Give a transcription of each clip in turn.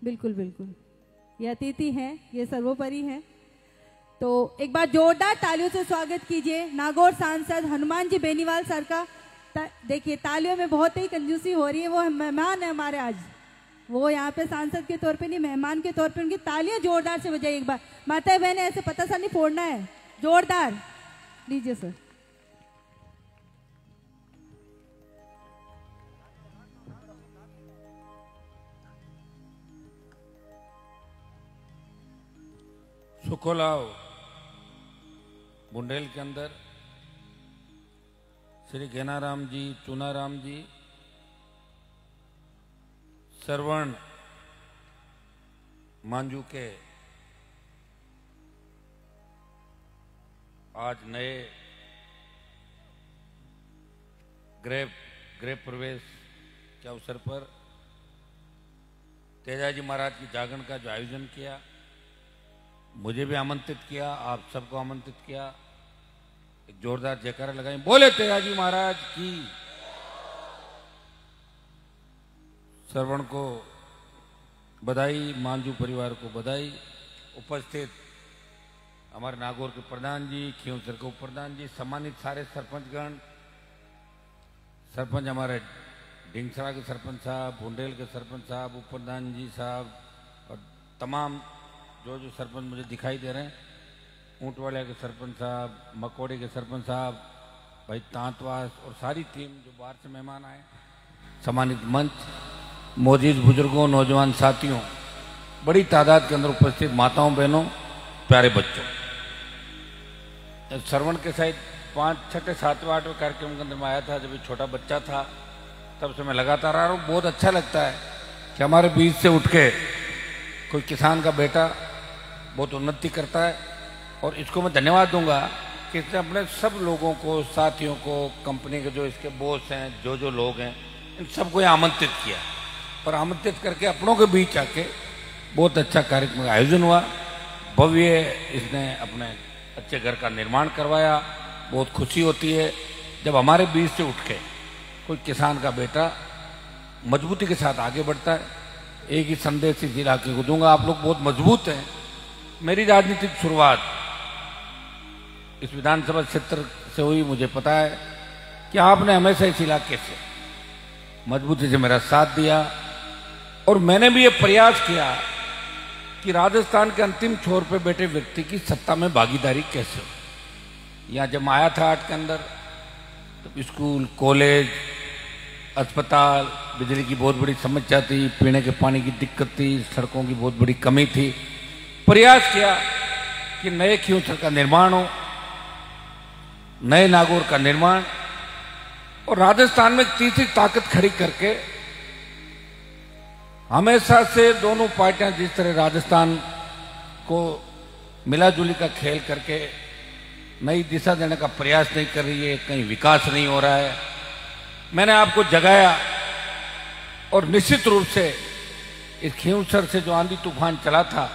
बिल्कुल बिल्कुल, ये अतिथि हैं, ये सर्वोपरि हैं। तो एक बार जोरदार तालियों से स्वागत कीजिए नागौर सांसद हनुमान जी बेनीवाल सर का। देखिए तालियों में बहुत ही कंजूसी हो रही है, वो मेहमान है हमारे आज, वो यहाँ पे सांसद के तौर पे नहीं मेहमान के तौर पे उनकी तालियां जोरदार से बजाइए एक बार। माता बहने ऐसे पता सा नहीं फोड़ना है, जोरदार लीजिए सर। सुखोलाव बुंदेल के अंदर श्री घेनाराम जी, चूनाराम जी, सरवण मांझू के आज नए गृह प्रवेश के अवसर पर तेजाजी महाराज की जागरण का जो आयोजन किया, मुझे भी आमंत्रित किया, आप सबको आमंत्रित किया। एक जोरदार जयकारा लगाएं, बोले तेजाजी महाराज की। श्रवण को बधाई, मांझू परिवार को बधाई। उपस्थित हमारे नागौर के प्रधान जी, खींवसर के उप प्रधान जी, सम्मानित सारे सरपंचगण, सरपंच हमारे ढिंगसरा के सरपंच साहब, बुंदेल के सरपंच साहब, उप प्रधान जी साहब और तमाम जो सरपंच मुझे दिखाई दे रहे हैं, ऊंटवाड़िया के सरपंच साहब, मकोड़े के सरपंच साहब, भाई तांतवास और सारी टीम जो बाहर से मेहमान आए, सम्मानित मंच, मौजूद बुजुर्गों, नौजवान साथियों, बड़ी तादाद के अंदर उपस्थित माताओं, बहनों, प्यारे बच्चों। श्रवण के साथ 5, 6, 7, 8वें कार्यक्रम के अंदर में आया था, जब ये छोटा बच्चा था, तब से मैं लगातार आ रहा हूँ। बहुत अच्छा लगता है कि हमारे बीच से उठ के कोई किसान का बेटा बहुत उन्नति करता है, और इसको मैं धन्यवाद दूंगा कि इसने अपने सब लोगों को, साथियों को, कंपनी के जो इसके बॉस हैं, जो लोग हैं, इन सबको आमंत्रित किया, और आमंत्रित करके अपनों के बीच आके बहुत अच्छा कार्यक्रम का आयोजन हुआ। भव्य इसने अपने अच्छे घर का निर्माण करवाया। बहुत खुशी होती है जब हमारे बीच से उठ के कोई किसान का बेटा मजबूती के साथ आगे बढ़ता है। एक ही संदेश इस इलाके को दूंगा, आप लोग बहुत मजबूत हैं। मेरी राजनीतिक शुरुआत इस विधानसभा क्षेत्र से हुई, मुझे पता है कि आपने हमेशा इस इलाके से मजबूती से मेरा साथ दिया, और मैंने भी ये प्रयास किया कि राजस्थान के अंतिम छोर पे बैठे व्यक्ति की सत्ता में भागीदारी कैसे हो। यहाँ जब आया था 8 के अंदर, तो स्कूल, कॉलेज, अस्पताल, बिजली की बहुत बड़ी समस्या थी, पीने के पानी की दिक्कत थी, सड़कों की बहुत बड़ी कमी थी। प्रयास किया कि नए खींवसर का निर्माण हो, नए नागौर का निर्माण, और राजस्थान में तीसरी ताकत खड़ी करके हमेशा से दोनों पार्टियां जिस तरह राजस्थान को मिलाजुली का खेल करके नई दिशा देने का प्रयास नहीं कर रही है, कहीं विकास नहीं हो रहा है, मैंने आपको जगाया। और निश्चित रूप से इस खींवसर से जो आंधी तूफान चला था,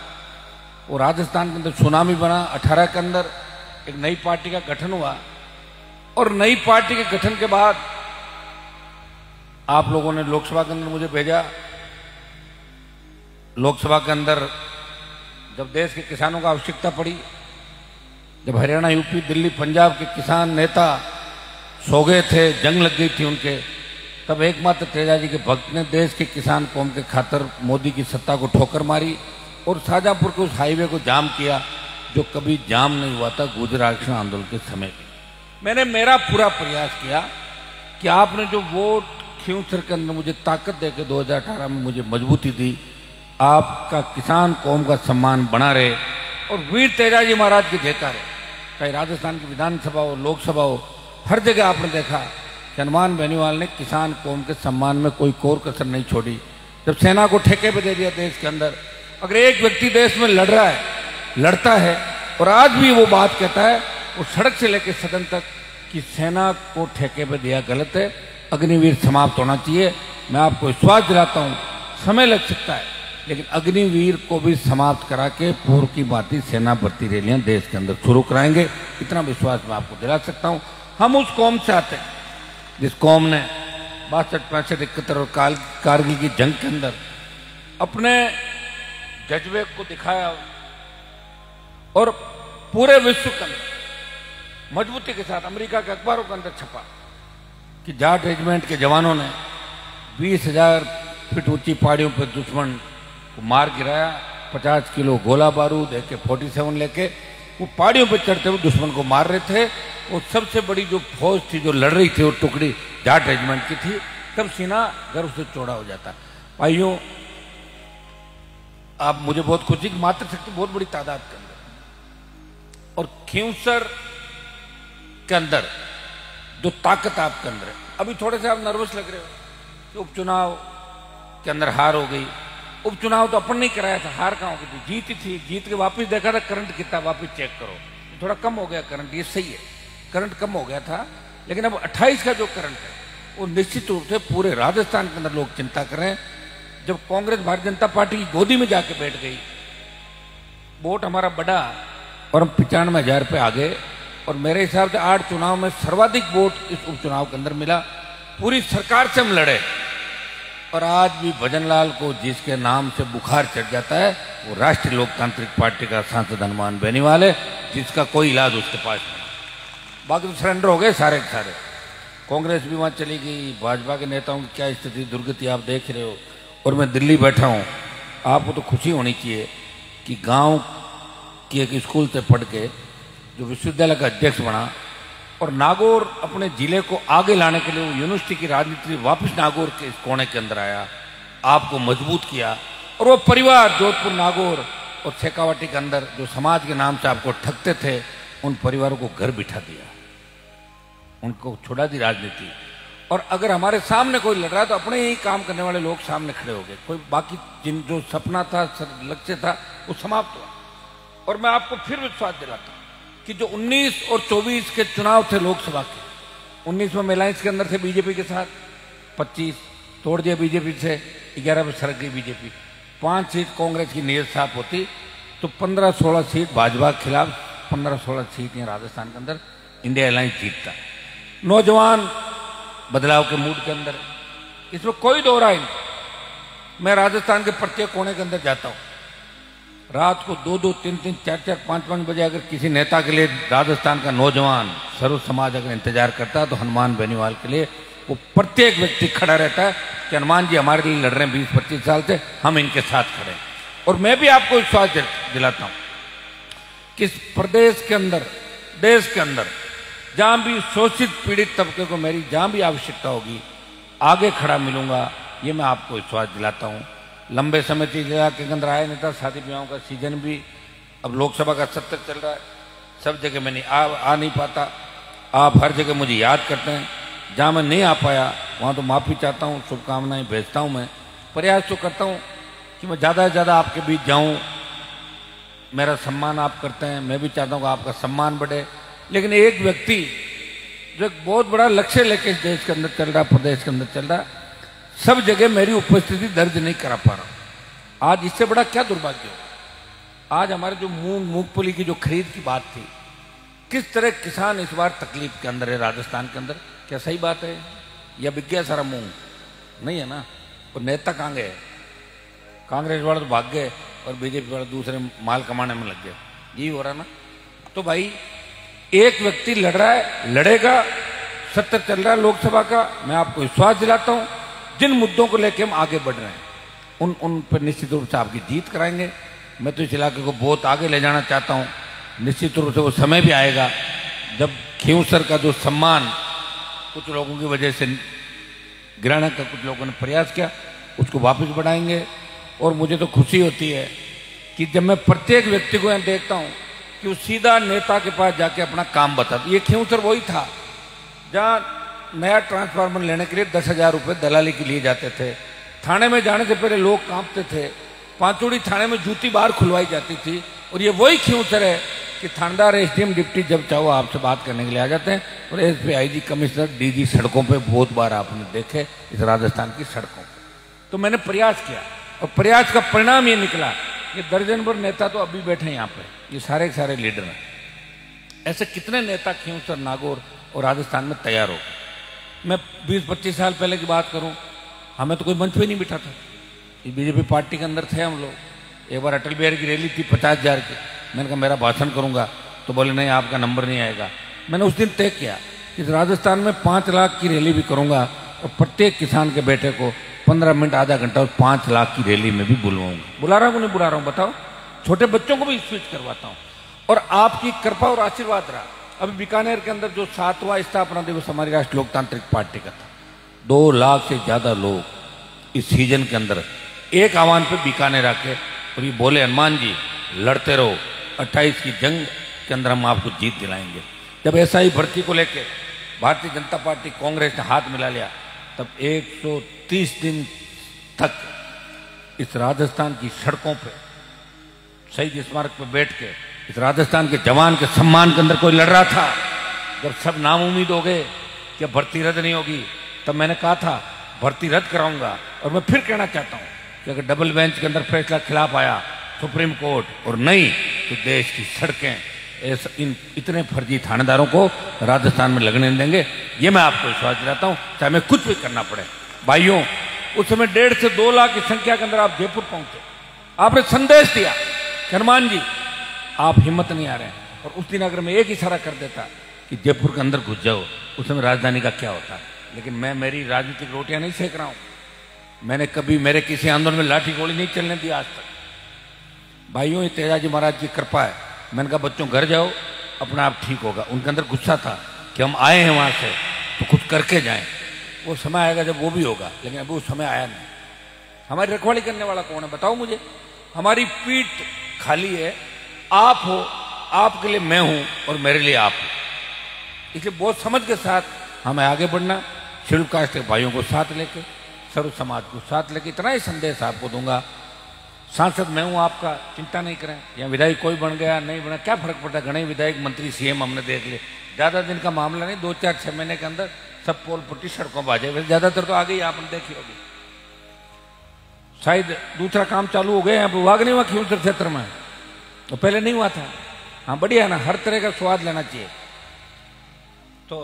वो राजस्थान के अंदर सुनामी बना। 18 के अंदर एक नई पार्टी का गठन हुआ, और नई पार्टी के गठन के बाद आप लोगों ने लोकसभा के अंदर मुझे भेजा। लोकसभा के अंदर जब देश के किसानों को आवश्यकता पड़ी, जब हरियाणा, यूपी, दिल्ली, पंजाब के किसान नेता सो गए थे, जंग लग गई थी उनके, तब एकमात्र तेजाजी के भक्त ने देश के किसान कौम के खातिर मोदी की सत्ता को ठोकर मारी, और शाहजहांपुर के उस हाईवे को जाम किया जो कभी जाम नहीं हुआ था गुजरात आंदोलन के समय। मैंने मेरा पूरा प्रयास किया कि आपने जो वोट खींवसर के अंदर मुझे ताकत देकर 2018 में मुझे मजबूती दी, आपका किसान कौम का सम्मान बना रहे, और वीर तेजाजी महाराज की देता रहे। चाहे राजस्थान की विधानसभा हो, लोकसभा हो, हर जगह आपने देखा कि हनुमान बेनीवाल ने किसान कौम के सम्मान में कोई कोर कसर नहीं छोड़ी। जब सेना को ठेके पे दे दिया देश के अंदर, अगर एक व्यक्ति देश में लड़ रहा है, लड़ता है, और आज भी वो बात कहता है, वो सड़क से लेकर सदन तक, कि सेना को ठेके पे दिया गलत है, अग्निवीर समाप्त होना चाहिए। मैं आपको विश्वास दिलाता हूँ, समय लग सकता है, लेकिन अग्निवीर को भी समाप्त करा के पूर्व की भांति सेना भर्ती रैलियां देश के अंदर शुरू कराएंगे। इतना विश्वास मैं आपको दिला सकता हूँ। हम उस कौम से आते हैं जिस कौम ने 62, 65, 71 और कारगिल की जंग के अंदर अपने जज्बे को दिखाया और पूरे विश्व के अंदर मजबूती के साथ अमेरिका के अखबारों के अंदर छपा कि जाट रेजिमेंट के जवानों ने 20,000 फीट ऊंची पहाड़ियों पर दुश्मन को मार गिराया, 50 किलो गोला बारूद AK-47 लेके वो पहाड़ियों पर चढ़ते हुए दुश्मन को मार रहे थे। वो सबसे बड़ी जो फौज थी जो लड़ रही थी वो टुकड़ी जाट रेजिमेंट की थी। तब सीना गर्व से चौड़ा हो जाता। भाइयों, आप मुझे बहुत खुशी की मातृशक्ति बहुत बड़ी तादाद के अंदर और खींवसर के अंदर जो ताकत आपके अंदर है। अभी थोड़े से आप नर्वस लग रहे हो कि उपचुनाव के अंदर हार हो गई। उपचुनाव तो अपन नहीं कराया था, हार कहां हो गई थी, जीत ही थी। जीत के वापस देखा था करंट कितना, वापस चेक करो थोड़ा कम हो गया करंट, ये सही है, करंट कम हो गया था। लेकिन अब 28 का जो करंट है वो निश्चित रूप से पूरे राजस्थान के अंदर लोग चिंता कर रहे हैं। जब कांग्रेस भारतीय जनता पार्टी की गोदी में जाके बैठ गई, वोट हमारा बढ़ा और हम 95,000 पे आ गए और मेरे हिसाब से 8 चुनाव में सर्वाधिक वोट इस उपचुनाव के अंदर मिला। पूरी सरकार से हम लड़े और आज भी भजनलाल को जिसके नाम से बुखार चढ़ जाता है वो राष्ट्रीय लोकतांत्रिक पार्टी का सांसद हनुमान बेनीवाल है, जिसका कोई इलाज उसके पास नहीं। बाकी तो सरेंडर हो गए सारे के सारे। कांग्रेस भी वहां चली गई, भाजपा के नेताओं की क्या स्थिति दुर्गति आप देख रहे हो। और मैं दिल्ली बैठा हूं, आपको तो खुशी होनी चाहिए कि गांव की एक स्कूल से पढ़ के जो विश्वविद्यालय का अध्यक्ष बना और नागौर अपने जिले को आगे लाने के लिए यूनिवर्सिटी की राजनीति वापस नागौर के इस कोने के अंदर आया, आपको मजबूत किया। और वो परिवार जोधपुर, नागौर और शेखावाटी के अंदर जो समाज के नाम से आपको ठगते थे, उन परिवारों को घर बिठा दिया, उनको छुड़ा दी राजनीति। और अगर हमारे सामने कोई लड़ रहा है तो अपने ही काम करने वाले लोग सामने खड़े हो गए। कोई बाकी जिन जो सपना था, लक्ष्य था, वो समाप्त हुआ। और मैं आपको फिर विश्वास दिलाता हूं कि जो 19 और 24 के चुनाव थे लोकसभा के, 19 में मेलाइंस के अंदर थे बीजेपी के साथ, 25 तोड़ दिया बीजेपी से, 11 में सरक गई बीजेपी, 5 सीट कांग्रेस की नीयत साफ होती तो 15-16 सीट भाजपा के खिलाफ, 15-16 सीट यहाँ राजस्थान के अंदर इंडिया अलायंस जीतता। नौजवान बदलाव के मूड के अंदर, इसमें कोई दो राय नहीं। मैं राजस्थान के प्रत्येक कोने के अंदर जाता हूं, रात को 2-2, 3-3, 4-4, 5-5 बजे अगर किसी नेता के लिए राजस्थान का नौजवान सर्व समाज अगर इंतजार करता है तो हनुमान बेनीवाल के लिए वो प्रत्येक व्यक्ति खड़ा रहता है कि हनुमान जी हमारे लिए लड़ रहे हैं 20-25 साल से, हम इनके साथ खड़े हैं। और मैं भी आपको विश्वास दिलाता हूं कि इस प्रदेश के अंदर, देश के अंदर जहां भी शोषित पीड़ित तबके को मेरी जहां भी आवश्यकता होगी आगे खड़ा मिलूंगा, ये मैं आपको विश्वास दिलाता हूं। लंबे समय से जिला के अंदर आया नहीं था, शादी ब्याहों का सीजन भी, अब लोकसभा का सत्र चल रहा है, सब जगह मैं आ नहीं पाता। आप हर जगह मुझे याद करते हैं, जहां मैं नहीं आ पाया वहां तो माफी चाहता हूं, शुभकामनाएं भेजता हूं। मैं प्रयास तो करता हूं कि मैं ज्यादा से ज्यादा आपके बीच जाऊं, मेरा सम्मान आप करते हैं, मैं भी चाहता हूं कि आपका सम्मान बढ़े। लेकिन एक व्यक्ति जो एक बहुत बड़ा लक्ष्य लेके इस देश के अंदर चल रहा, प्रदेश के अंदर चल रहा, सब जगह मेरी उपस्थिति दर्ज नहीं करा पा रहा। आज इससे बड़ा क्या दुर्भाग्य हो। आज हमारे जो मूंगफली की जो खरीद की बात थी, किस तरह किसान इस बार तकलीफ के अंदर है राजस्थान के अंदर, क्या सही बात है या बिक गया सारा मूंग? नहीं है ना। और नेता कहां गए? कांग्रेस वाले तो भाग गए और बीजेपी वाले दूसरे माल कमाने में लग गए, यही हो रहा ना। तो भाई एक व्यक्ति लड़ रहा है, लड़ेगा, सत्र चल रहा है लोकसभा का, मैं आपको विश्वास दिलाता हूं जिन मुद्दों को लेकर हम आगे बढ़ रहे हैं उन पर निश्चित रूप से आपकी जीत कराएंगे। मैं तो इस इलाके को बहुत आगे ले जाना चाहता हूं। निश्चित रूप से वो समय भी आएगा जब खींवसर का जो सम्मान कुछ लोगों की वजह से गिराने का कुछ लोगों ने प्रयास किया, उसको वापस बढ़ाएंगे। और मुझे तो खुशी होती है कि जब मैं प्रत्येक व्यक्ति को यहाँ देखता हूँ कि वो सीधा नेता के पास जाके अपना काम बताता। ये खींवसर वही था जहाँ नया ट्रांसफार्मर लेने के लिए 10,000 रुपये दलाली के लिए जाते थे। थाने में जाने से पहले लोग कांपते थे, पांचोड़ी थाने में जूती बाहर खुलवाई जाती थी। और ये वही खींवसर है कि थानेदार, एसडीएम, डिप्टी जब चाहो आपसे बात करने के लिए आ जाते हैं। और एसपी, आईजी, कमिश्नर, डीजी सड़कों पे बहुत बार आपने देखे इस राजस्थान की सड़कों पे। तो मैंने प्रयास किया और प्रयास का परिणाम ये निकला, ये दर्जन भर नेता तो अभी बैठे हैं यहाँ पे, ये सारे सारे लीडर हैं। ऐसे कितने नेता खींवसर, नागौर और राजस्थान में तैयार हो। मैं 20-25 साल पहले की बात करूं, हमें तो कोई मंच पे नहीं बिठा था। बीजेपी पार्टी के अंदर थे हम लोग, एक बार अटल बिहारी की रैली थी 50,000 की, मैंने कहा मेरा भाषण करूंगा, तो बोले नहीं आपका नंबर नहीं आएगा। मैंने उस दिन तय किया कि राजस्थान में 5 लाख की रैली भी करूंगा और प्रत्येक किसान के बेटे को 15 मिनट आधा घंटा और 5 लाख की रैली में भी बुलवाऊंगा। बुला रहा हूं नहीं बुला रहा हूं बताओ? छोटे बच्चों को भी स्पीच करवाता हूं और आपकी कृपा और आशीर्वाद रहा। अभी बीकानेर के अंदर जो 7वां स्थापना दिवस हमारी राष्ट्रीय लोकतांत्रिक पार्टी का था, 2 लाख से ज्यादा लोग इस सीजन के अंदर एक आह्वान पे बीकानेर आके और ये बोले हनुमान जी लड़ते रहो, 28 की जंग के अंदर हम आपको जीत दिलाएंगे। जब ऐसा ही भर्ती को लेके भारतीय जनता पार्टी कांग्रेस ने हाथ मिला लिया, तब 130 दिन तक इस राजस्थान की सड़कों पे शहीद स्मारक पे बैठ के इस राजस्थान के जवान के सम्मान के अंदर कोई लड़ रहा था। जब सब नाउम्मीद हो गए कि भर्ती रद्द नहीं होगी, तब मैंने कहा था भर्ती रद्द कराऊंगा। और मैं फिर कहना चाहता हूं कि अगर डबल बेंच के अंदर फैसला खिलाफ आया सुप्रीम कोर्ट और नहीं, तो देश की सड़कें इन इतने फर्जी थानेदारों को राजस्थान में लगने नहीं देंगे। ये मैं आपको विश्वास दिलाता हूं, चाहे मैं कुछ भी करना पड़े। भाइयों, उस समय 1.5 से 2 लाख की संख्या के अंदर आप जयपुर पहुंचे, आपने संदेश दिया कि हनुमान जी आप हिम्मत नहीं आ रहे हैं। और उस दिन अगर मैं एक इशारा कर देता कि जयपुर के अंदर घुस जाओ, उस समय राजधानी का क्या होता। लेकिन मैं मेरी राजनीतिक रोटियां नहीं सेक रहा हूं। मैंने कभी मेरे किसी आंदोलन में लाठी गोली नहीं चलने दी आज तक। भाइयों, ये तेजाजी महाराज की कृपा है। मैंने कहा बच्चों घर जाओ, अपना आप ठीक होगा। उनके अंदर गुस्सा था कि हम आए हैं वहां से तो कुछ करके जाएं। वो समय आएगा जब वो भी होगा, लेकिन अभी वो समय आया नहीं। हमारी रखवाली करने वाला कौन है बताओ मुझे? हमारी पीठ खाली है, आप हो, आपके लिए मैं हूं और मेरे लिए आप हो। इसलिए बहुत समझ के साथ हमें आगे बढ़ना, शेड्यूल कास्ट के भाइयों को साथ लेके, सर्व समाज को साथ लेके, इतना ही संदेश आपको दूंगा। सांसद मैं हूं आपका, चिंता नहीं करें। या विधायक कोई बन गया नहीं बना, क्या फर्क पड़ता है? घने विधायक मंत्री सीएम हमने देख लिए, ज्यादा दिन का मामला नहीं, 2, 4, 6 महीने के अंदर सब पोल पुट्टी सड़कों पर आ जाए। वैसे ज्यादातर तो आ गई, आपने देखी होगी। शायद दूसरा काम चालू हो गया, यहाँ पर विभाग नहीं हुआ खींवसर क्षेत्र में, तो पहले नहीं हुआ था। हाँ बढ़िया ना, हर तरह का स्वाद लेना चाहिए, तो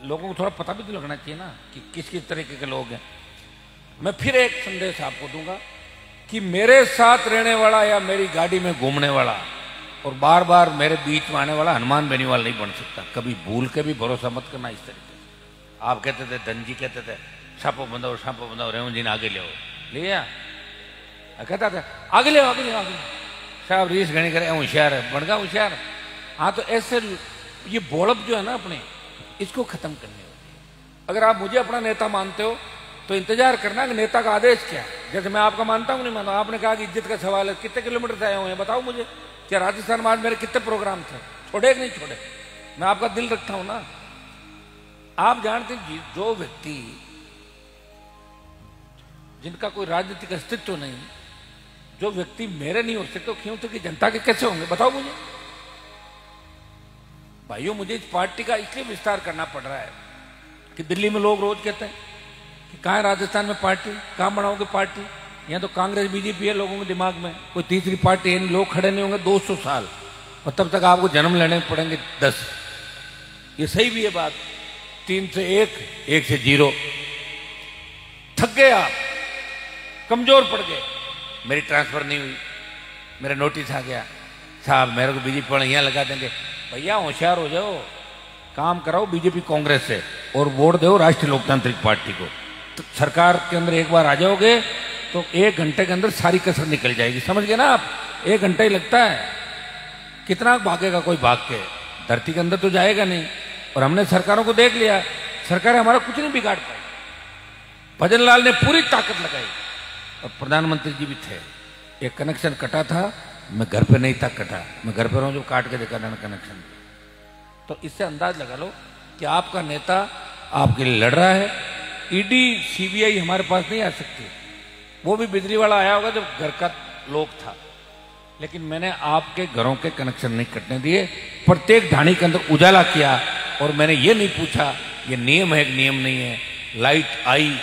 लोगों को थोड़ा पता भी तो लगना चाहिए ना कि किस किस तरीके के लोग हैं। मैं फिर एक संदेश आपको दूंगा कि मेरे साथ रहने वाला या मेरी गाड़ी में घूमने वाला और बार बार मेरे बीच में आने वाला हनुमान बेनीवाल नहीं बन सकता। कभी भूल के भी भरोसा मत करना इस तरीके से। आप कहते थे, धन जी कहते थे छापो बंधाओ रेवंत जी ने आगे ले लिया, कहता था आगे ले आगे ले आगे साहब रीस गणी करे होशियार है, बन गया होशियार। हाँ, तो ऐसे ये बोलब जो है ना अपने, इसको खत्म करने होगी। अगर आप मुझे अपना नेता मानते हो तो इंतजार करना कि नेता का आदेश क्या है। जैसे मैं आपका मानता हूं नहीं मानता, आपने कहा कि इज्जत का सवाल है, कितने किलोमीटर से आए हुए हैं बताओ मुझे? क्या राजस्थान में आज मेरे कितने प्रोग्राम थे, छोड़े कि नहीं छोड़े? मैं आपका दिल रखता हूं ना। आप जानते हैं जो व्यक्ति जिनका कोई राजनीतिक अस्तित्व नहीं, जो व्यक्ति मेरे नहीं हो सकते, तो क्यों तो कि जनता के कैसे होंगे बताओ मुझे? भाइयों, मुझे इस पार्टी का इसलिए विस्तार करना पड़ रहा है कि दिल्ली में लोग रोज कहते हैं कि कहां है राजस्थान में पार्टी, कहां बनाओगे पार्टी? यहाँ तो कांग्रेस बीजेपी है लोगों के दिमाग में, कोई तीसरी पार्टी है। लोग खड़े नहीं होंगे 200 साल और तब तक आपको जन्म लेने पड़ेंगे 10। ये सही भी है बात, 3 से 1, 1 से 0। थक गए आप, कमजोर पड़ गए। मेरी ट्रांसफर नहीं हुई, मेरा नोटिस आ गया, साहब मेरे को बीजेपी पर यहाँ लगा देंगे। भैया होशियार हो जाओ, काम कराओ बीजेपी कांग्रेस से और वोट दो राष्ट्रीय लोकतांत्रिक पार्टी को। तो सरकार के अंदर एक बार आ जाओगे तो 1 घंटे के अंदर सारी कसर निकल जाएगी। समझ गए ना आप? 1 घंटा ही लगता है। कितना भागेगा कोई? भाग के धरती के अंदर तो जाएगा नहीं। और हमने सरकारों को देख लिया, सरकार हमारा कुछ नहीं बिगाड़ पाई। भजन लाल ने पूरी ताकत लगाई और प्रधानमंत्री जी भी थे। एक कनेक्शन कटा था, मैं घर पे नहीं था कटा, मैं घर पे रहूं जो काट के देखा था कनेक्शन। तो इससे अंदाज लगा लो कि आपका नेता आपके लिए लड़ रहा है। ईडी सीबीआई हमारे पास नहीं आ सकती, वो भी बिजली वाला आया होगा जब घर का लोग था, लेकिन मैंने आपके घरों के कनेक्शन नहीं कटने दिए। प्रत्येक ढाणी के अंदर उजाला किया और मैंने ये नहीं पूछा ये नियम है कि नियम नहीं है। लाइट आई,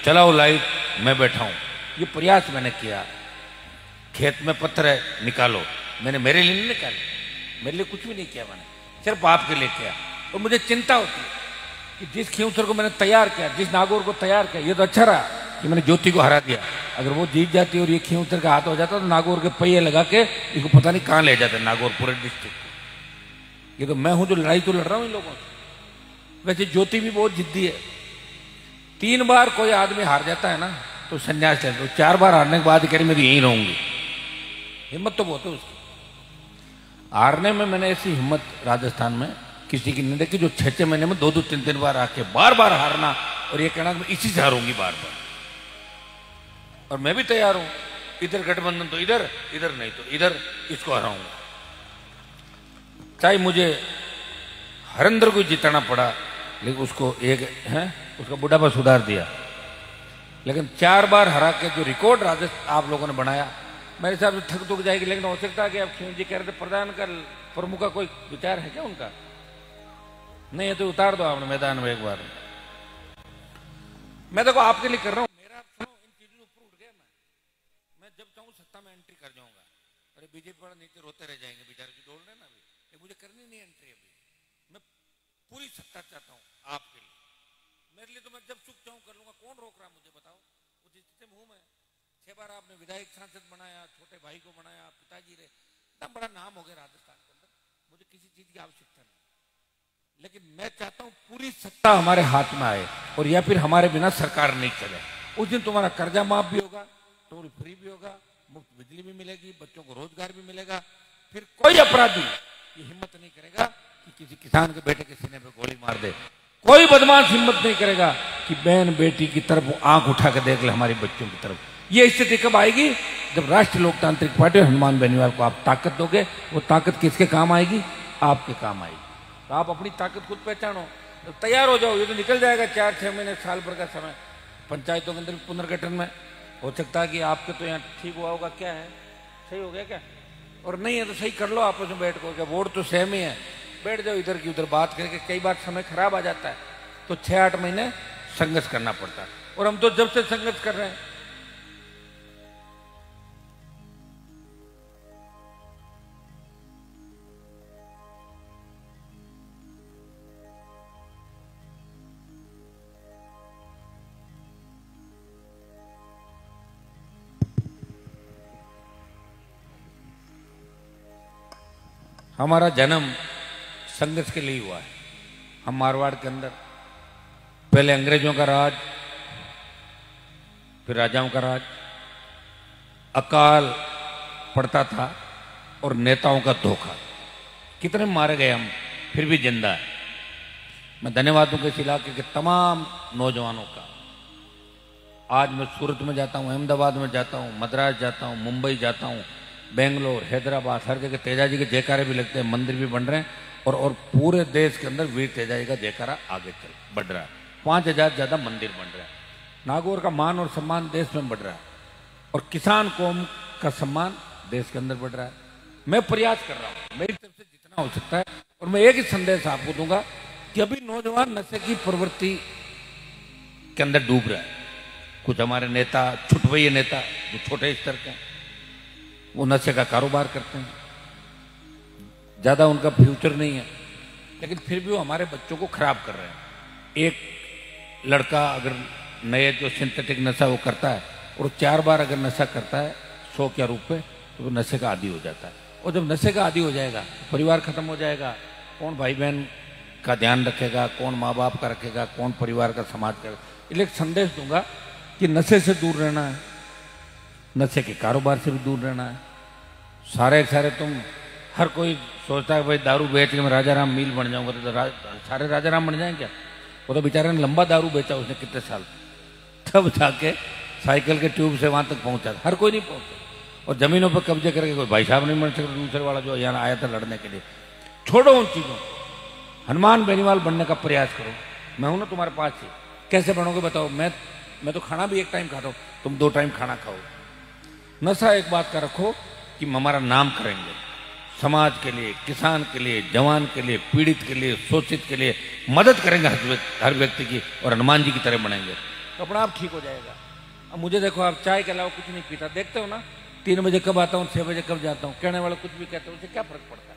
चलाओ लाइट, मैं बैठा हूं, ये प्रयास मैंने किया। खेत में पत्थर है, निकालो, मैंने मेरे लिए नहीं निकाले, मेरे लिए कुछ भी नहीं किया, मैंने सिर्फ आपके लिए किया। और मुझे चिंता होती है कि जिस खींवसर को मैंने तैयार किया, जिस नागौर को तैयार किया, ये तो अच्छा रहा, कि मैंने ज्योति को हरा दिया। अगर वो जीत जाती और ये खींचर का हाथ हो जाता तो नागौर के पहिए लगा के इसको पता नहीं कहाँ ले जाते, नागौर पूरे डिस्ट्रिक्ट। ये तो मैं हूं जो लड़ाई तो लड़ रहा हूं इन लोगों से। वैसे ज्योति भी बहुत जिद्दी है। 3 बार कोई आदमी हार जाता है ना तो संन्यास लेता है, 4 बार हारने के बाद कह रही मैं यहीं रहूंगी। हिम्मत तो बहुत है उसकी। हारने में मैंने ऐसी हिम्मत राजस्थान में किसी की नहीं देखी जो 6-6 महीने में 2-2, 3-3 बार आके बार हारना और ये कहना कि मैं इसी से हारूंगी बार। और मैं भी तैयार हूं, इधर गठबंधन तो इधर, इधर नहीं तो इधर, इसको हराऊंगा। चाहे मुझे हरिंदर को जिताना पड़ा, लेकिन उसको एक है उसका बुढ़ापा सुधार दिया। लेकिन 4 बार हरा के जो रिकॉर्ड राजस्थान आप लोगों ने बनाया, मेरे हिसाब से थक तुक जाएगी। लेकिन हो सकता है कि आप खींच जी कह रहे थे प्रधान का प्रमुख का कोई विचार है क्या उनका? नहीं है तो उतार दो आपने मैदान में एक बार। मैं देखो आपके लिए कर रहा हूं, मेरा सुनो इन चीजों ऊपर उठ गया। मैं जब चाहूं सत्ता में एंट्री कर जाऊंगा। अरे बीजेपी वाले नीचे रोते रह जाएंगे बेचारे की डोल रहे ना अभी, मुझे करनी नहीं एंट्री अभी। मैं पूरी सत्ता चाहता हूं आपके लिए। मेरे लिए तो मैं जब सुख चाहूं कर लूंगा, कौन रोक रहा मुझे बताओ? उस स्थिति में हूं मैं। 6 बार आपने विधायक सांसद बनाया, छोटे भाई को बनाया, पिताजी रहे, इतना बड़ा नाम हो गया राजस्थान के अंदर। मुझे किसी चीज की आवश्यकता नहीं, लेकिन मैं चाहता हूं पूरी सत्ता हमारे हाथ में आए और या फिर हमारे बिना सरकार नहीं चले। उस दिन तुम्हारा कर्जा माफ भी होगा, टोल फ्री भी होगा, मुफ्त बिजली भी मिलेगी, बच्चों को रोजगार भी मिलेगा। फिर कोई अपराधी ये हिम्मत नहीं करेगा कि किसी किसान के बेटे के सीने पे गोली मार दे। कोई बदमाश हिम्मत नहीं करेगा कि बहन बेटी की तरफ आंख उठा कर देख ले हमारे बच्चों की तरफ। ये स्थिति कब आएगी? जब राष्ट्रीय लोकतांत्रिक पार्टी और हनुमान बेनीवाल को आप ताकत दोगे। वो ताकत किसके काम आएगी? आपके काम आएगी। तो आप अपनी ताकत खुद पहचानो, तो तैयार हो जाओ। ये तो निकल जाएगा 4-6 महीने, साल भर का समय पंचायतों के अंदर पुनर्गठन में। हो सकता है कि आपके तो यहाँ ठीक हुआ होगा, क्या है सही हो गया क्या? और नहीं है तो सही कर लो आपस में बैठ कर, वोट तो सेम ही है, बैठ जाओ इधर की उधर बात करके। कई बार समय खराब आ जाता है तो 6-8 महीने संघर्ष करना पड़ता है, और हम तो जब से संघर्ष कर रहे हैं। हमारा जन्म संघर्ष के लिए हुआ है। हम मारवाड़ के अंदर पहले अंग्रेजों का राज, फिर राजाओं का राज, अकाल पड़ता था और नेताओं का धोखा। कितने मारे गए हम, फिर भी जिंदा है। मैं धन्यवाद दूं इस इलाके के तमाम नौजवानों का। आज मैं सूरत में जाता हूं, अहमदाबाद में जाता हूं, मद्रास जाता हूं, मुंबई जाता हूं, बेंगलोर, हैदराबाद, हर जगह तेजाजी के जयकारे भी लगते हैं, मंदिर भी बन रहे हैं, और पूरे देश के अंदर वीर तेजाजी का जयकारा आगे बढ़ रहा है। 5000 ज्यादा मंदिर बन रहे हैं। नागौर का मान और सम्मान देश में बढ़ रहा है, और किसान कौम का सम्मान देश के अंदर बढ़ रहा है। मैं प्रयास कर रहा हूं मेरी तरफ से जितना हो सकता है, और मैं एक ही संदेश आपको दूंगा कि अभी नौजवान नशे की प्रवृत्ति के अंदर डूब रहा है। कुछ हमारे नेता, छुटवैये नेता जो छोटे स्तर के हैं, वो नशे का कारोबार करते हैं, ज्यादा उनका फ्यूचर नहीं है, लेकिन फिर भी वो हमारे बच्चों को खराब कर रहे हैं। एक लड़का अगर नए जो सिंथेटिक नशा वो करता है, और 4 बार अगर नशा करता है 100 के रूप पे, तो वो नशे का आदी हो जाता है। और जब नशे का आदी हो जाएगा, परिवार खत्म हो जाएगा। कौन भाई बहन का ध्यान रखेगा, कौन माँ बाप का रखेगा, कौन परिवार का, समाज का? इसलिए एक संदेश दूंगा कि नशे से दूर रहना है, नशे के कारोबार से भी दूर रहना है। सारे तुम, हर कोई सोचता है भाई दारू बेच के मैं राजा राम मील बन जाऊंगा, तो सारे राजा राम बन जाएंगे क्या? वो तो बेचारे ने लंबा दारू बेचा उसने कितने साल, तब जाके साइकिल के ट्यूब से वहां तक पहुंचा। हर कोई नहीं पहुंचा। और जमीनों पर कब्जे करके कोई भाई साहब नहीं बन सकता, दूसरे वाला जो यहाँ आया था लड़ने के लिए। छोड़ो उन चीजों, हनुमान बेनीवाल बनने का प्रयास करो। मैं हूं ना तुम्हारे पास ही। कैसे बनोगे बताओ? मैं तो खाना भी एक टाइम खाता हूं, तुम 2 टाइम खाना खाओ। नशा एक बात का रखो कि हमारा नाम करेंगे, समाज के लिए, किसान के लिए, जवान के लिए, पीड़ित के लिए, शोषित के लिए मदद करेंगे हर व्यक्ति की, और हनुमान जी की तरह बनेंगे, तो अपना आप ठीक हो जाएगा। अब मुझे देखो, आप चाय के अलावा कुछ नहीं पीता, देखते हो ना, 3 बजे कब आता हूँ, 6 बजे कब जाता हूँ। कहने वाले कुछ भी कहते हैं, उससे क्या फर्क पड़ता है?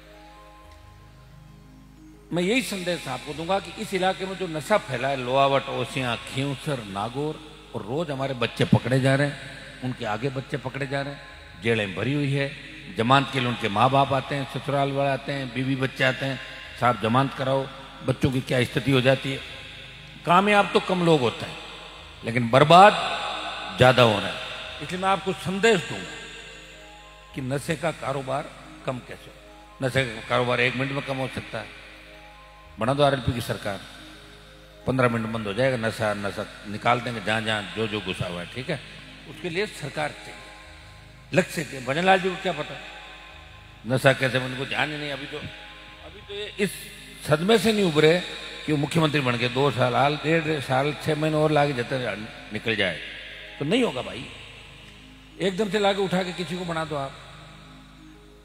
मैं यही संदेश आपको दूंगा कि इस इलाके में जो नशा फैला है, लोहावट, ओसियां, खींवसर, नागौर, और रोज हमारे बच्चे पकड़े जा रहे हैं, उनके आगे बच्चे पकड़े जा रहे हैं, जेलें भरी हुई है। जमानत के लिए उनके माँ बाप आते हैं, ससुराल वाले आते हैं, बीवी बच्चे आते हैं, साहब जमानत कराओ। बच्चों की क्या स्थिति हो जाती है। कामयाब तो कम लोग होते हैं, लेकिन बर्बाद ज़्यादा हो रहा है। इसलिए मैं आपको संदेश दूंगा कि नशे का कारोबार कम कैसे हो। नशे का कारोबार 1 मिनट में कम हो सकता है। बना दो आरएलपी की सरकार, 15 मिनट बंद हो जाएगा। नशा निकाल देंगे जहां जहां जो जो घुसा हुआ है, ठीक है। उसके लिए सरकार चाहिए, लक्ष्य चाहिए। भजनलाल जी को क्या पता नशा कैसे, उनको ध्यान ही नहीं। अभी तो ये इस सदमे से नहीं उभरे कि वो मुख्यमंत्री बन गए। 2 साल, 1.5 साल, 6 महीने और लागे जब निकल जाए तो नहीं होगा भाई। एकदम से लाके उठा के किसी को बना दो आप।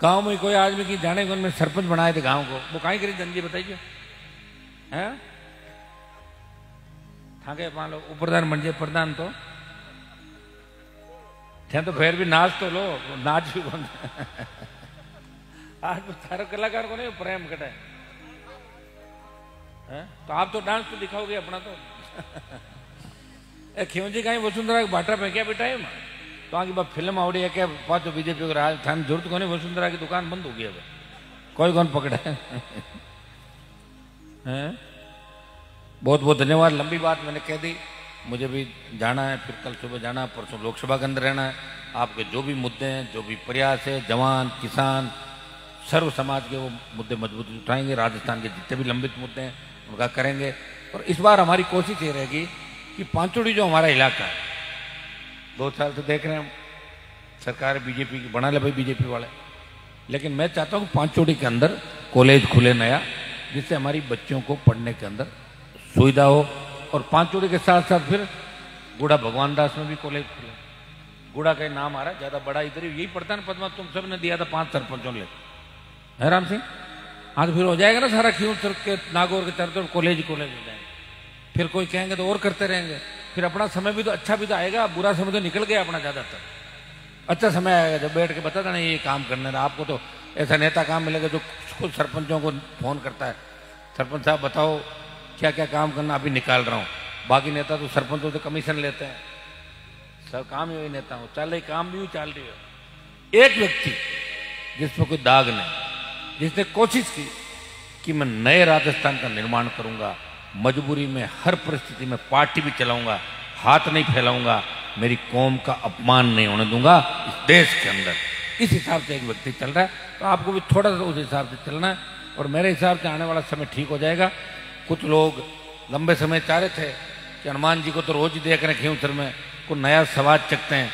गांव में कोई आदमी की जाने को में सरपंच बनाए थे गांव को, वो कहीं करी धनजी बताइए हैं। थाके मान लो उपप्रधान बन जाए प्रधान तो फिर भी नाच तो लो, नाच भी बंद। आज सारे कलाकार को नहीं प्रेम कटे तो आप तो डांस तो दिखाओगे अपना तो। क्यों जी कहीं वसुंधरा बाटा फेंकिया बेटा है तो आगे बात फिल्म आवड़ी है क्या पाँच बीजेपी को राजस्थान जरूरत को नहीं। वसुंधरा की दुकान बंद हो गई अब, कोई कौन पकड़ा है। बहुत बहुत धन्यवाद। लंबी बात मैंने कह दी, मुझे भी जाना है, फिर कल सुबह जाना है, परसों लोकसभा के अंदर रहना है। आपके जो भी मुद्दे हैं, जो भी प्रयास है, जवान किसान सर्व समाज के वो मुद्दे मजबूत उठाएंगे। राजस्थान के जितने भी लंबित मुद्दे हैं उनका करेंगे। और इस बार हमारी कोशिश ये रहेगी कि पांचोड़ी जो हमारा इलाका है, 2 साल से देख रहे हैं हम सरकार बीजेपी की, बना ले भाई बीजेपी वाले, लेकिन मैं चाहता हूँ पांचोड़ी के अंदर कॉलेज खुले नया, जिससे हमारी बच्चों को पढ़ने के अंदर सुविधा हो। और पांचोड़ी के साथ साथ फिर गुड़ा भगवान दास में भी कॉलेज खुले। गुड़ा का नाम आ रहा है, ज्यादा बड़ा इधर ही यही पड़ता है ना पद्मा, तुम सब ने दिया था 5 सरपंचों ने, है राम सिंह। आज फिर हो जाएगा ना सारा खींव के नागौर के तरफ कॉलेज हो जाएंगे। फिर कोई कहेंगे तो और करते रहेंगे। फिर अपना समय भी तो अच्छा भी तो आएगा, बुरा समय तो निकल गया अपना ज्यादातर। अच्छा समय आएगा जब बैठ के बताता नहीं ये काम करने का। आपको तो ऐसा नेता काम मिलेगा जो खुद सरपंचों को फोन करता है, सरपंच साहब बताओ क्या क्या काम करना, अभी निकाल रहा हूँ। बाकी नेता तो सरपंचों से कमीशन लेते हैं। सब काम ही वही नेता हो, चल रही काम भी चल रही हो। एक व्यक्ति जिसमें कोई दाग नहीं, जिसने कोशिश की कि मैं नए राजस्थान का निर्माण करूंगा, मजबूरी में हर परिस्थिति में पार्टी भी चलाऊंगा, हाथ नहीं फैलाऊंगा, मेरी कौम का अपमान नहीं होने दूंगा इस देश के अंदर, इस हिसाब से एक व्यक्ति चल रहा है। तो आपको भी थोड़ा सा उस हिसाब से चलना है। और मेरे हिसाब से आने वाला समय ठीक हो जाएगा। कुछ लोग लंबे समय चाह रहे थे कि हनुमान जी को तो रोज ही देख रहे हैं खींवसर में, कोई नया स्वाद चखते हैं।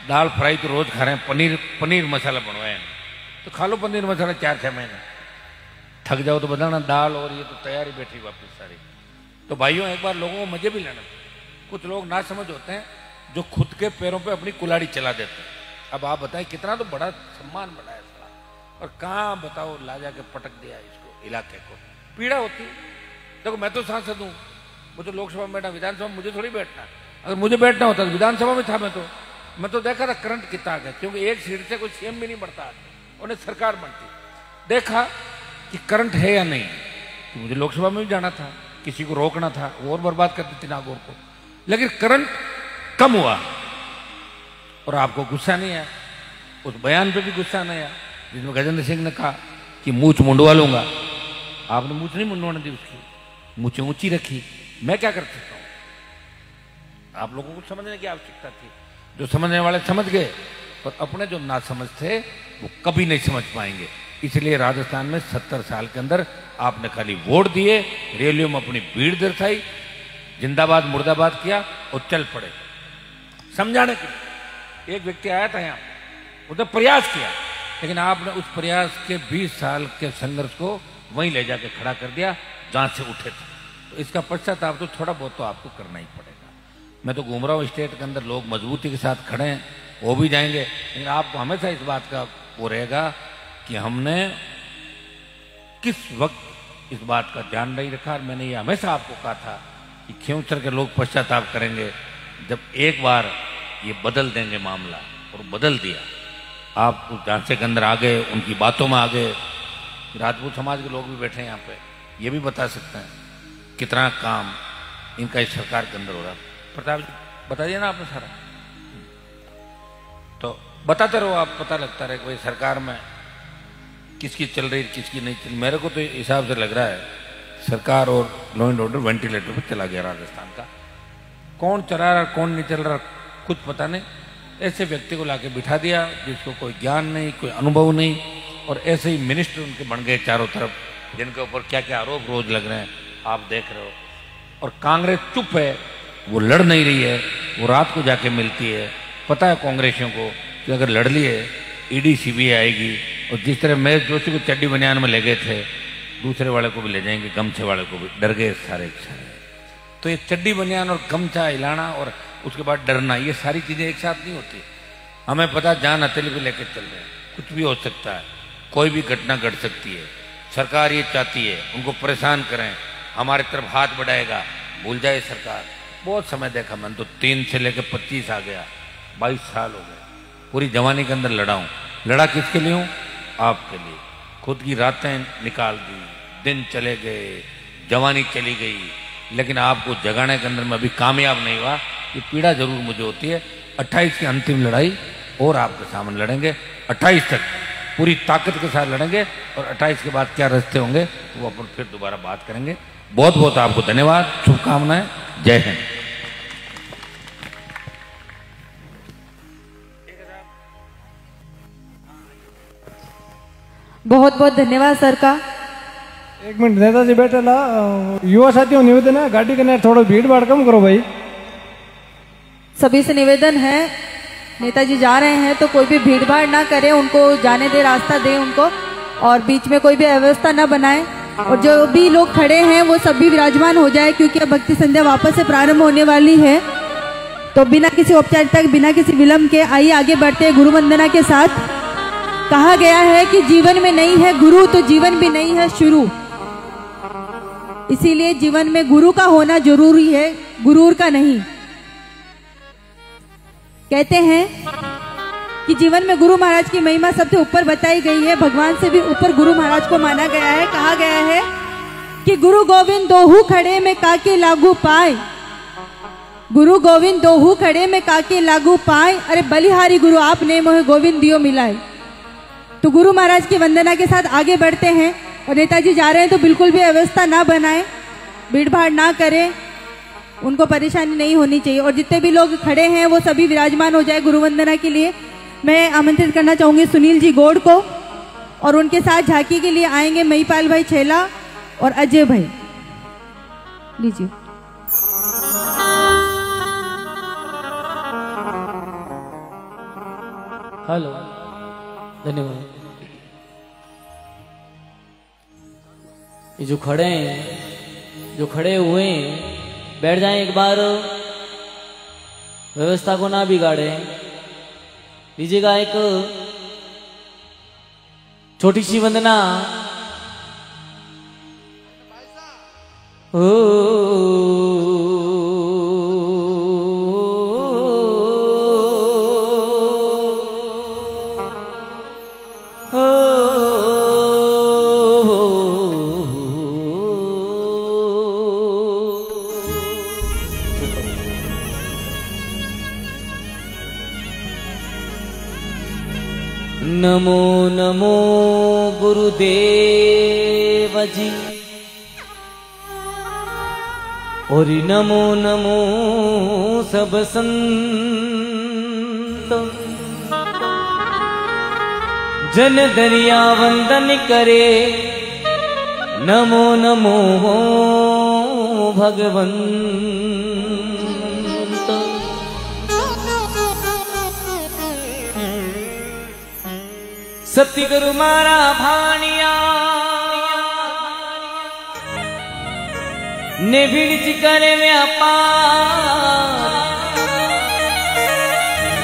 दाल फ्राई तो रोज खा रहे हैं, पनीर मसाला बनवाए हैं तो खा लो पनीर मसाला 4-6 महीने। थक जाओ तो बताना, दाल और ये तो तैयारी बैठी वापस सारी। तो भाइयों एक बार लोगों को मजे भी लेना। कुछ लोग ना समझ होते हैं जो खुद के पैरों पे अपनी कुल्हाड़ी चला देते हैं। अब आप बताएं कितना तो बड़ा सम्मान बना है इसका, और कहाँ बताओ ला जाके पटक दिया इसको, इलाके को। पीड़ा होती है। देखो मैं तो सांसद हूँ, मुझे लोकसभा में बैठा, विधानसभा में मुझे थोड़ी बैठना। अगर मुझे बैठना होता तो विधानसभा में था। मैं तो देखा था करंट कितना है, क्योंकि एक सीट से कोई सीएम भी नहीं बढ़ता, उन्हें सरकार बनती। देखा कि करंट है या नहीं, तो मुझे लोकसभा में भी जाना था, किसी को रोकना था, वो और बर्बाद कर देती नागौर को। लेकिन करंट कम हुआ और आपको गुस्सा नहीं आया, उस बयान पे भी गुस्सा नहीं आया जिसमें गजेंद्र सिंह ने कहा कि मूंछ मुंडवा लूंगा। आपने मूंछ नहीं मुंडवाने दी, उसकी मूंछ ऊंची रखी। मैं क्या कर सकता हूं? आप लोगों को समझने की आवश्यकता थी। जो समझने वाले समझ गए, पर अपने जो ना समझ थे वो कभी नहीं समझ पाएंगे। इसलिए राजस्थान में 70 साल के अंदर आपने खाली वोट दिए, रैलियों में अपनी भीड़ दर्शाई, जिंदाबाद मुर्दाबाद किया और चल पड़े समझाने के लिए। एक व्यक्ति आया था यहाँ, उसने प्रयास किया, लेकिन आपने उस प्रयास के 20 साल के संघर्ष को वहीं ले जाके खड़ा कर दिया जहां से उठे थे। तो इसका पश्चाताप तो थोड़ा बहुत तो आपको करना ही पड़ेगा। मैं तो घूम रहा हूँ स्टेट के अंदर, लोग मजबूती के साथ खड़े हैं, वो भी जाएंगे, लेकिन आपको हमेशा इस बात का वो रहेगा कि हमने किस वक्त इस बात का ध्यान नहीं रखा। और मैंने ये हमेशा आपको कहा था कि खींवसर के लोग पश्चाताप करेंगे जब एक बार ये बदल देंगे मामला, और बदल दिया। आप उस झांसे के अंदर आ गए, उनकी बातों में आ गए। राजपूत समाज के लोग भी बैठे हैं यहाँ पे, ये भी बता सकते हैं कितना काम इनका इस सरकार के अंदर हो रहा है। प्रताप जी बताइए ना आपने सारा, तो बताते रहो आप, पता लगता रहे कि भाई सरकार में किसकी चल रही किसकी नहीं चल। मेरे को तो हिसाब से लग रहा है सरकार और लॉ एंड ऑर्डर वेंटिलेटर पर चला गया राजस्थान का। कौन चला रहा कौन नहीं चल रहा कुछ पता नहीं, ऐसे व्यक्ति को लाके बिठा दिया जिसको कोई ज्ञान नहीं, कोई अनुभव नहीं, और ऐसे ही मिनिस्टर उनके बन गए चारों तरफ, जिनके ऊपर क्या क्या आरोप रोज लग रहे हैं आप देख रहे हो। और कांग्रेस चुप है, वो लड़ नहीं रही है, वो रात को जाके मिलती है। पता है कांग्रेसियों को कि अगर लड़ लिए ईडी सीबीआई आएगी, और जिस तरह महेश जोशी को चड्डी बनियान में ले गए थे, दूसरे वाले को भी ले जाएंगे, गमछे वाले को भी। डर गए सारे सारे। तो ये चड्डी बनियान और गमछा हिलाना और उसके बाद डरना, ये सारी चीजें एक साथ नहीं होती। हमें पता जान हथेली पे लेकर चल रहे हैं, कुछ भी हो सकता है, कोई भी घटना घट सकती है। सरकार ये चाहती है उनको परेशान करें, हमारी तरफ हाथ बढ़ाएगा, भूल जाए सरकार। बहुत समय देखा मैंने तो, 3 से लेकर 25 आ गया, 22 साल हो गए, पूरी जवानी के अंदर लड़ा हूं। लड़ा किसके लिए हूं? आपके लिए। खुद की रातें निकाल दी, दिन चले गए, जवानी चली गई, लेकिन आपको जगाने के अंदर मैं अभी कामयाब नहीं हुआ। ये पीड़ा जरूर मुझे होती है। 28 की अंतिम लड़ाई और आपके सामने लड़ेंगे, 28 तक पूरी ताकत के साथ लड़ेंगे, और 28 के बाद क्या रास्ते होंगे वो अपन फिर दोबारा बात करेंगे। बहुत बहुत आपको धन्यवाद, शुभकामनाएं, जय हिंद। बहुत बहुत धन्यवाद सर का। 1 मिनट नेताजी बैठेला, युवा साथियों निवेदन है गाड़ी के थोड़ा भीड़ भाड़ कम करो भाई। सभी से निवेदन है, नेताजी जा रहे हैं तो कोई भी भीड़ भाड़ ना करे, उनको जाने दे, रास्ता दे उनको, और बीच में कोई भी अव्यवस्था ना बनाए। और जो भी लोग खड़े हैं वो सभी विराजमान हो जाए, क्योंकि अब भक्ति संध्या वापस से प्रारंभ होने वाली है। तो बिना किसी औपचारिकता, बिना किसी विलंब के आइए आगे बढ़ते हैं गुरु वंदना के साथ। कहा गया है कि जीवन में नहीं है गुरु तो जीवन भी नहीं है शुरू, इसीलिए जीवन में गुरु का होना जरूरी है, गुरूर का नहीं। कहते हैं कि जीवन में गुरु महाराज की महिमा सबसे ऊपर बताई गई है, भगवान से भी ऊपर गुरु महाराज को माना गया है। कहा गया है कि गुरु गोविंद दोहू खड़े में काके लागू पाए, गुरु गोविंद दोहू खड़े में काके लागू पाए, अरे बलिहारी गुरु आपने मोहे गोविंद दियो मिलाए। तो गुरु महाराज की वंदना के साथ आगे बढ़ते हैं, और नेताजी जा रहे हैं तो बिल्कुल भी अव्यवस्था ना बनाए, भीड़ भाड़ ना करें, उनको परेशानी नहीं होनी चाहिए। और जितने भी लोग खड़े हैं वो सभी विराजमान हो जाए गुरु वंदना के लिए। मैं आमंत्रित करना चाहूंगी सुनील जी गौड़ को, और उनके साथ झांकी के लिए आएंगे महिपाल भाई छेला और अजय भाई। लीजिए। हेलो, धन्यवाद। ये जो खड़े हैं, जो खड़े हुए हैं, बैठ जाएं एक बार, व्यवस्था को ना बिगाड़े। लीजिएगा एक छोटी सी वंदना। नमो नमो गुरुदेव जी, और नमो नमो सब संत, जन दरिया वंदन करे, नमो नमो भगवंत। सतगुरु मारा भानिया ने भिड़च करे व्यापार,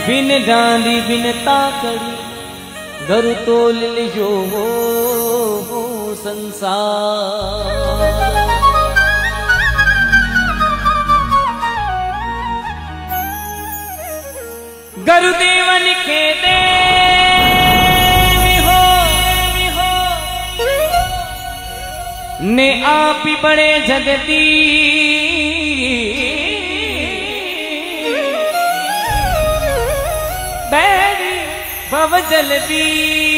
बिन डांडी बिन ताकड़ी गरु तोल लियो हो संसार। गुरुदेवन के दे ने आप ही बड़े जगती, भव जल बीर